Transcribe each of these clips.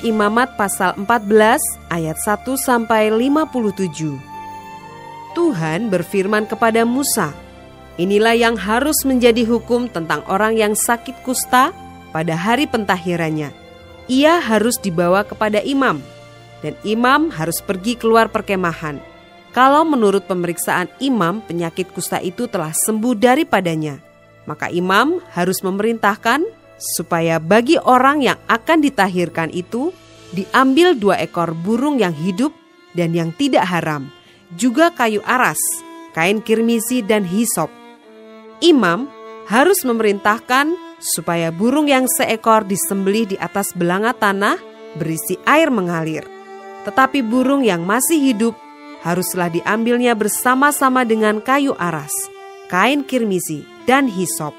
Imamat pasal 14 ayat 1-57. Tuhan berfirman kepada Musa, "Inilah yang harus menjadi hukum tentang orang yang sakit kusta pada hari pentahirannya. Ia harus dibawa kepada imam, dan imam harus pergi keluar perkemahan. Kalau menurut pemeriksaan imam penyakit kusta itu telah sembuh daripadanya, maka imam harus memerintahkan supaya bagi orang yang akan ditahirkan itu diambil 2 ekor burung yang hidup dan yang tidak haram, juga kayu aras, kain kirmisi dan hisop. Imam harus memerintahkan supaya burung yang seekor disembelih di atas belanga tanah berisi air mengalir. Tetapi burung yang masih hidup haruslah diambilnya bersama-sama dengan kayu aras, kain kirmisi dan hisop.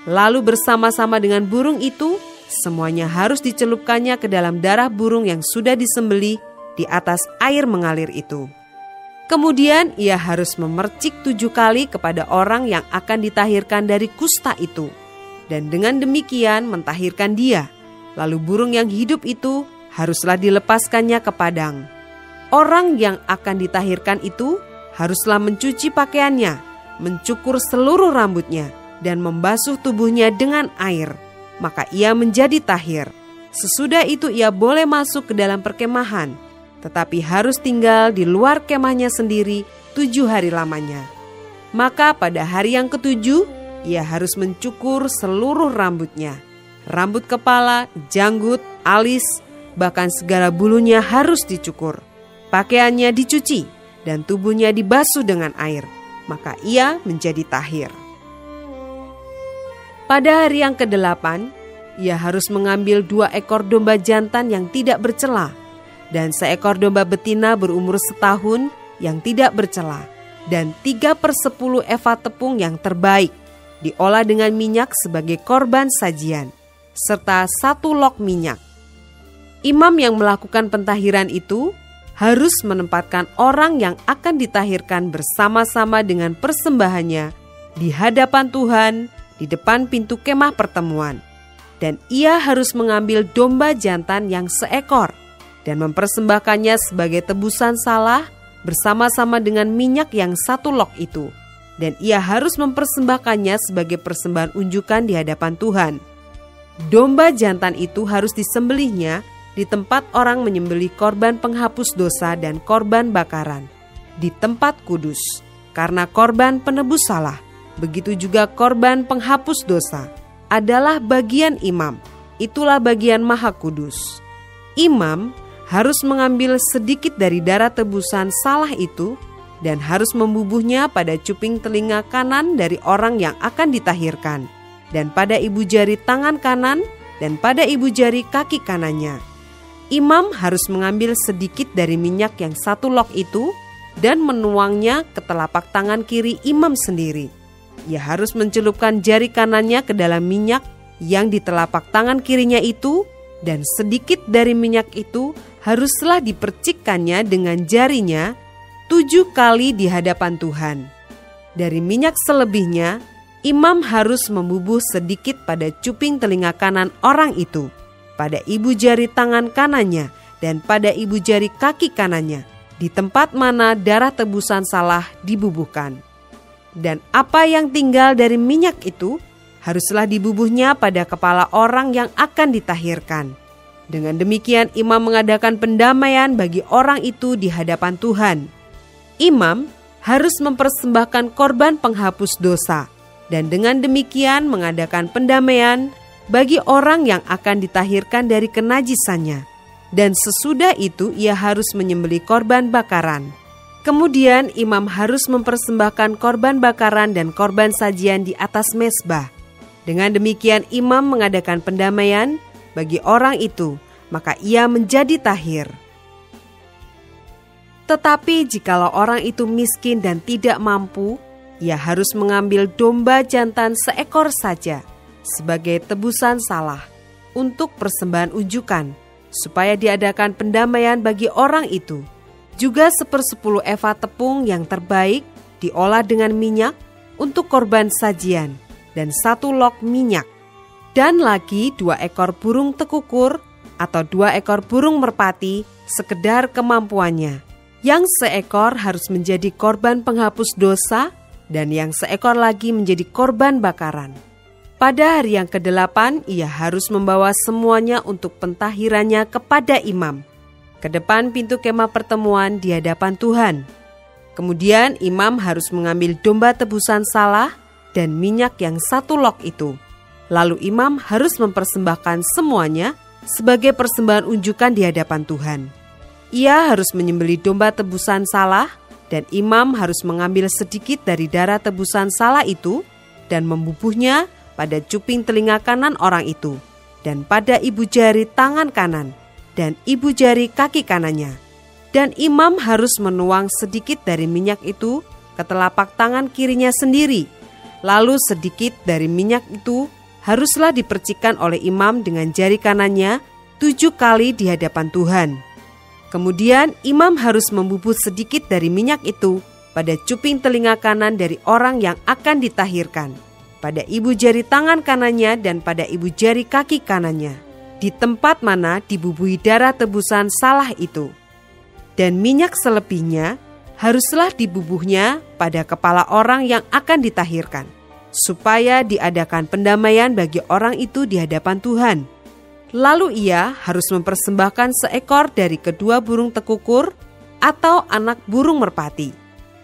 Lalu bersama-sama dengan burung itu, semuanya harus dicelupkannya ke dalam darah burung yang sudah disembelih di atas air mengalir itu. Kemudian ia harus memercik 7 kali kepada orang yang akan ditahirkan dari kusta itu, dan dengan demikian mentahirkan dia. Lalu burung yang hidup itu haruslah dilepaskannya ke padang. Orang yang akan ditahirkan itu haruslah mencuci pakaiannya, mencukur seluruh rambutnya, dan membasuh tubuhnya dengan air. Maka ia menjadi tahir. Sesudah itu ia boleh masuk ke dalam perkemahan, tetapi harus tinggal di luar kemahnya sendiri 7 hari lamanya. Maka pada hari yang ke-7, ia harus mencukur seluruh rambutnya. Rambut kepala, janggut, alis, bahkan segala bulunya harus dicukur. Pakaiannya dicuci dan tubuhnya dibasuh dengan air. Maka ia menjadi tahir. Pada hari yang ke-8, ia harus mengambil 2 ekor domba jantan yang tidak bercela, dan 1 ekor domba betina berumur setahun yang tidak bercela, dan 3/10 eva tepung yang terbaik, diolah dengan minyak sebagai korban sajian, serta 1 log minyak. Imam yang melakukan pentahiran itu harus menempatkan orang yang akan ditahirkan bersama-sama dengan persembahannya di hadapan Tuhan di depan pintu kemah pertemuan. Dan ia harus mengambil domba jantan yang 1 ekor dan mempersembahkannya sebagai tebusan salah bersama-sama dengan minyak yang 1 log itu. Dan ia harus mempersembahkannya sebagai persembahan unjukan di hadapan Tuhan. Domba jantan itu harus disembelihnya di tempat orang menyembelih korban penghapus dosa dan korban bakaran, di tempat kudus, karena korban penebus salah. Begitu juga korban penghapus dosa adalah bagian imam, itulah bagian maha kudus. Imam harus mengambil sedikit dari darah tebusan salah itu dan harus membubuhnya pada cuping telinga kanan dari orang yang akan ditahirkan, dan pada ibu jari tangan kanan, dan pada ibu jari kaki kanannya. Imam harus mengambil sedikit dari minyak yang 1 log itu dan menuangnya ke telapak tangan kiri imam sendiri. Ia harus mencelupkan jari kanannya ke dalam minyak yang di telapak tangan kirinya itu, dan sedikit dari minyak itu haruslah dipercikkannya dengan jarinya 7 kali di hadapan Tuhan. Dari minyak selebihnya, imam harus membubuh sedikit pada cuping telinga kanan orang itu, pada ibu jari tangan kanannya, dan pada ibu jari kaki kanannya, di tempat mana darah tebusan salah dibubuhkan. Dan apa yang tinggal dari minyak itu haruslah dibubuhnya pada kepala orang yang akan ditahirkan. Dengan demikian imam mengadakan pendamaian bagi orang itu di hadapan Tuhan. Imam harus mempersembahkan korban penghapus dosa, dan dengan demikian mengadakan pendamaian bagi orang yang akan ditahirkan dari kenajisannya. Dan sesudah itu ia harus menyembelih korban bakaran. Kemudian imam harus mempersembahkan korban bakaran dan korban sajian di atas mezbah. Dengan demikian imam mengadakan pendamaian bagi orang itu, maka ia menjadi tahir. Tetapi jikalau orang itu miskin dan tidak mampu, ia harus mengambil domba jantan 1 ekor saja sebagai tebusan salah untuk persembahan unjukan, supaya diadakan pendamaian bagi orang itu. Juga 1/10 eva tepung yang terbaik diolah dengan minyak untuk korban sajian, dan 1 log minyak. Dan lagi 2 ekor burung tekukur atau 2 ekor burung merpati sekedar kemampuannya. Yang seekor harus menjadi korban penghapus dosa dan yang seekor lagi menjadi korban bakaran. Pada hari yang ke-8 ia harus membawa semuanya untuk pentahirannya kepada imam ke depan pintu kemah pertemuan di hadapan Tuhan. Kemudian imam harus mengambil domba tebusan salah dan minyak yang 1 log itu. Lalu imam harus mempersembahkan semuanya sebagai persembahan unjukan di hadapan Tuhan. Ia harus menyembelih domba tebusan salah dan imam harus mengambil sedikit dari darah tebusan salah itu dan membubuhnya pada cuping telinga kanan orang itu dan pada ibu jari tangan kanan dan ibu jari kaki kanannya. Dan imam harus menuang sedikit dari minyak itu ke telapak tangan kirinya sendiri. Lalu sedikit dari minyak itu haruslah dipercikkan oleh imam dengan jari kanannya 7 kali di hadapan Tuhan. Kemudian imam harus membubuh sedikit dari minyak itu pada cuping telinga kanan dari orang yang akan ditahirkan, pada ibu jari tangan kanannya dan pada ibu jari kaki kanannya, di tempat mana dibubuhi darah tebusan salah itu. Dan minyak selebihnya haruslah dibubuhnya pada kepala orang yang akan ditahirkan, supaya diadakan pendamaian bagi orang itu di hadapan Tuhan. Lalu ia harus mempersembahkan seekor dari kedua burung tekukur atau anak burung merpati,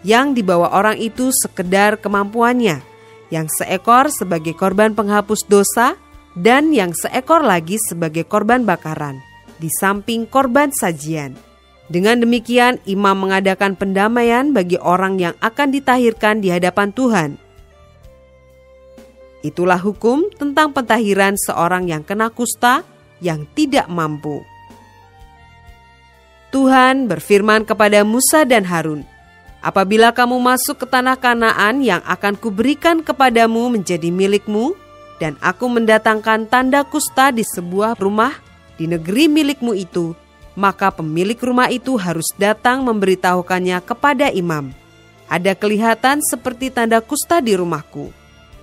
yang dibawa orang itu sekedar kemampuannya, yang seekor sebagai korban penghapus dosa dan yang seekor lagi sebagai korban bakaran, di samping korban sajian. Dengan demikian imam mengadakan pendamaian bagi orang yang akan ditahirkan di hadapan Tuhan. Itulah hukum tentang pentahiran seorang yang kena kusta yang tidak mampu. Tuhan berfirman kepada Musa dan Harun, "Apabila kamu masuk ke tanah Kanaan yang akan kuberikan kepadamu menjadi milikmu, dan aku mendatangkan tanda kusta di sebuah rumah di negeri milikmu itu, maka pemilik rumah itu harus datang memberitahukannya kepada imam. Ada kelihatan seperti tanda kusta di rumahku.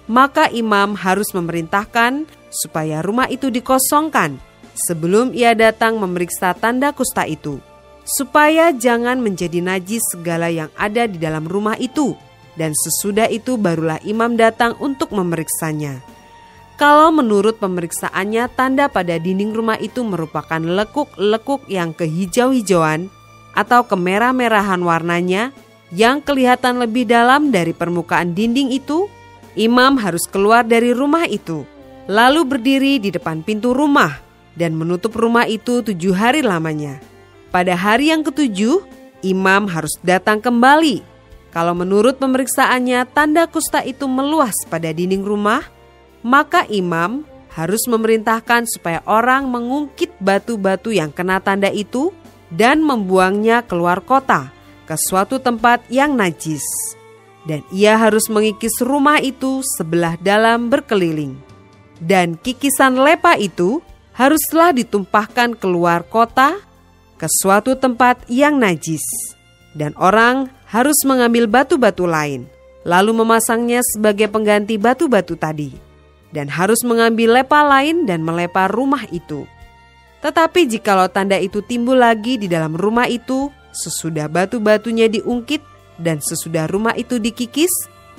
Maka imam harus memerintahkan supaya rumah itu dikosongkan sebelum ia datang memeriksa tanda kusta itu, supaya jangan menjadi najis segala yang ada di dalam rumah itu, dan sesudah itu barulah imam datang untuk memeriksanya. Kalau menurut pemeriksaannya tanda pada dinding rumah itu merupakan lekuk-lekuk yang kehijau-hijauan atau kemerah-merahan warnanya yang kelihatan lebih dalam dari permukaan dinding itu, imam harus keluar dari rumah itu, lalu berdiri di depan pintu rumah dan menutup rumah itu 7 hari lamanya. Pada hari yang ke-7, imam harus datang kembali. Kalau menurut pemeriksaannya tanda kusta itu meluas pada dinding rumah, maka imam harus memerintahkan supaya orang mengungkit batu-batu yang kena tanda itu dan membuangnya keluar kota ke suatu tempat yang najis. Dan ia harus mengikis rumah itu sebelah dalam berkeliling. Dan kikisan lepa itu haruslah ditumpahkan keluar kota ke suatu tempat yang najis. Dan orang harus mengambil batu-batu lain, lalu memasangnya sebagai pengganti batu-batu tadi. Dan harus mengambil lepa lain dan melepa rumah itu. Tetapi jikalau tanda itu timbul lagi di dalam rumah itu, sesudah batu-batunya diungkit, dan sesudah rumah itu dikikis,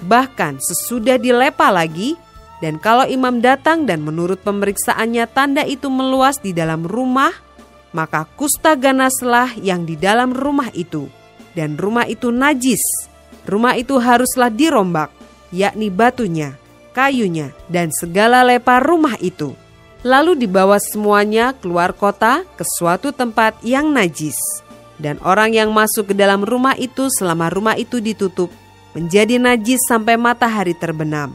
bahkan sesudah dilepa lagi, dan kalau imam datang dan menurut pemeriksaannya tanda itu meluas di dalam rumah, maka kusta ganaslah yang di dalam rumah itu, dan rumah itu najis. Rumah itu haruslah dirombak, yakni batunya, kayunya, dan segala lepa rumah itu. Lalu dibawa semuanya keluar kota ke suatu tempat yang najis. Dan orang yang masuk ke dalam rumah itu selama rumah itu ditutup menjadi najis sampai matahari terbenam.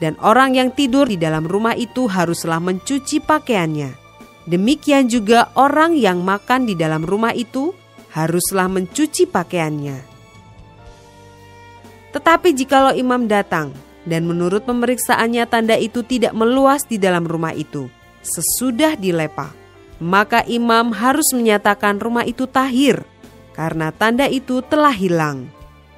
Dan orang yang tidur di dalam rumah itu haruslah mencuci pakaiannya. Demikian juga orang yang makan di dalam rumah itu haruslah mencuci pakaiannya. Tetapi jikalau imam datang dan menurut pemeriksaannya tanda itu tidak meluas di dalam rumah itu sesudah dilepa, maka imam harus menyatakan rumah itu tahir, karena tanda itu telah hilang.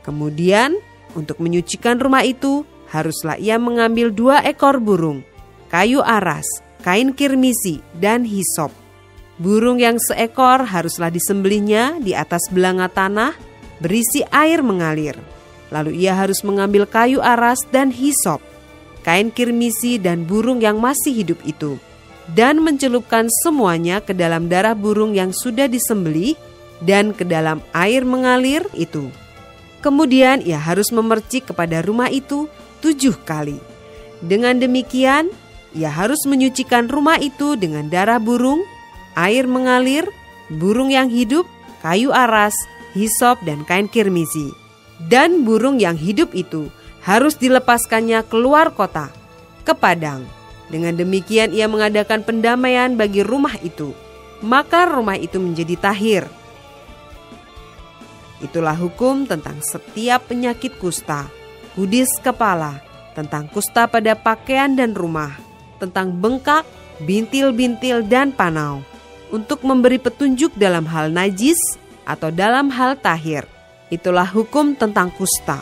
Kemudian, untuk menyucikan rumah itu, haruslah ia mengambil 2 ekor burung, kayu aras, kain kirmisi, dan hisop. Burung yang seekor haruslah disembelihnya di atas belanga tanah berisi air mengalir. Lalu ia harus mengambil kayu aras dan hisop, kain kirmisi dan burung yang masih hidup itu, dan mencelupkan semuanya ke dalam darah burung yang sudah disembelih dan ke dalam air mengalir itu. Kemudian ia harus memercik kepada rumah itu 7 kali. Dengan demikian, ia harus menyucikan rumah itu dengan darah burung, air mengalir, burung yang hidup, kayu aras, hisop, dan kain kirmisi. Dan burung yang hidup itu harus dilepaskannya keluar kota, ke padang. Dengan demikian ia mengadakan pendamaian bagi rumah itu, maka rumah itu menjadi tahir. Itulah hukum tentang setiap penyakit kusta, kudis kepala, tentang kusta pada pakaian dan rumah, tentang bengkak, bintil-bintil, dan panau, untuk memberi petunjuk dalam hal najis atau dalam hal tahir. Itulah hukum tentang kusta.